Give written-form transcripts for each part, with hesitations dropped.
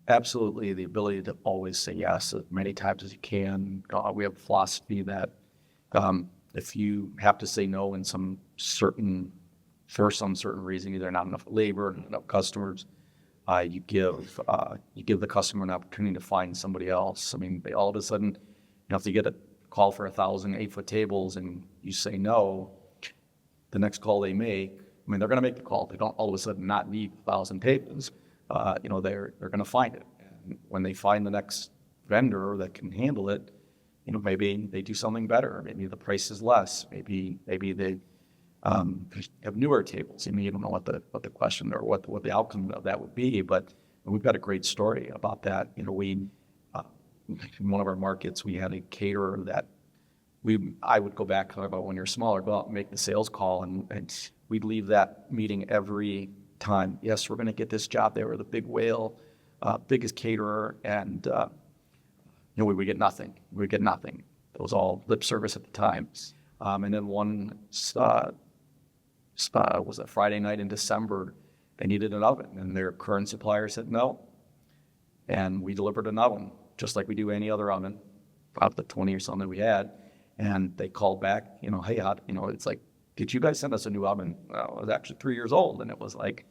Absolutely, the ability to always say yes as many times as you can. We have a philosophy that if you have to say no in for some certain reason, either not enough labor, not enough customers, you give the customer an opportunity to find somebody else. I mean, they all of a sudden, if you get a call for 1,000 8-foot tables and you say no, the next call they make, I mean, they're going to make the call. They don't all of a sudden not need 1,000 tables. They're going to find it. And when they find the next vendor that can handle it, maybe they do something better. Maybe the price is less. Maybe they have newer tables. You don't know what the question or what the outcome of that would be, but we've got a great story about that. In one of our markets, we had a caterer that I would go back about when you're smaller, go out and make the sales call, and we'd leave that meeting every time. Yes, we're going to get this job. They were the big whale, biggest caterer, and we would get nothing. We would get nothing. It was all lip service at the time. And then one was a Friday night in December. They needed an oven, and their current supplier said no. And we delivered an oven, just like we do any other oven, about the 20 or something we had. And they called back, hey, it's like, did you guys send us a new oven? Well, it was actually 3 years old. And it was like,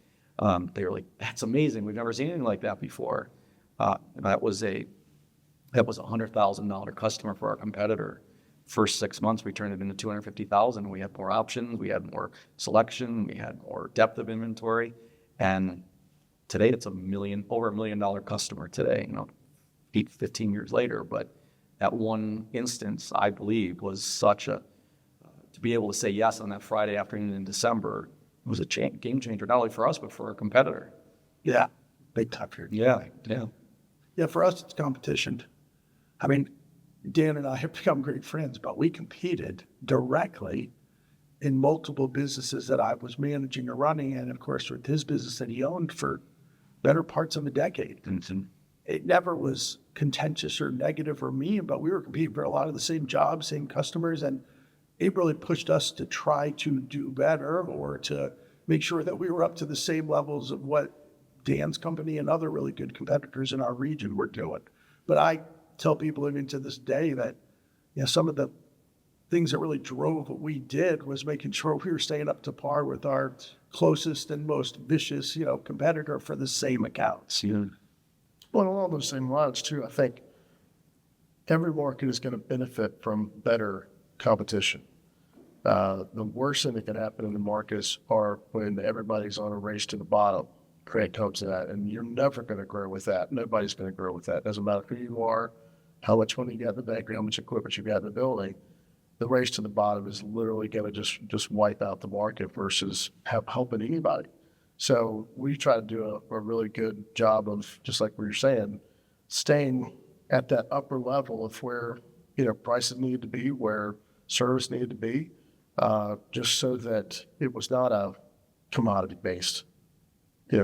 they were like, that's amazing. We've never seen anything like that before. And that was a $100,000 customer for our competitor. First 6 months, we turned it into $250,000. We had more options. We had more selection. We had more depth of inventory. And today it's over $1 million customer today, 15 years later. But that one instance, I believe, was such to be able to say yes on that Friday afternoon in December, it was a game changer, not only for us, but for our competitor. Yeah, big time here. Yeah. Yeah, for us, it's competition. I mean, Dan and I have become great friends, but we competed directly in multiple businesses that I was managing or running, and of course, with his business that he owned for better parts of a decade. Mm-hmm. It never was contentious or negative or mean, but we were competing for a lot of the same jobs, same customers, and it really pushed us to try to do better or to make sure that we were up to the same levels of what Dan's company and other really good competitors in our region were doing. But I tell people even to this day that some of the things that really drove what we did was making sure we were staying up to par with our closest and most vicious, competitor for the same accounts. Yeah. Well, along those same lines too, I think every market is going to benefit from better competition. The worst thing that can happen in the markets are when everybody's on a race to the bottom. Craig comes to that, and you're never going to grow with that. Nobody's going to grow with that. Doesn't matter who you are, how much money you got in the bank, or how much equipment you got in the building. The race to the bottom is literally going to just wipe out the market versus helping anybody. So we try to do a really good job of, just like we were saying, staying at that upper level of where prices needed to be, where service needed to be, just so that it was not a commodity-based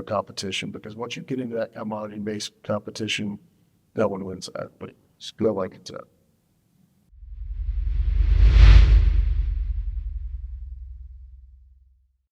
competition. Because once you get into that commodity-based competition, no one wins that. But it's good like it's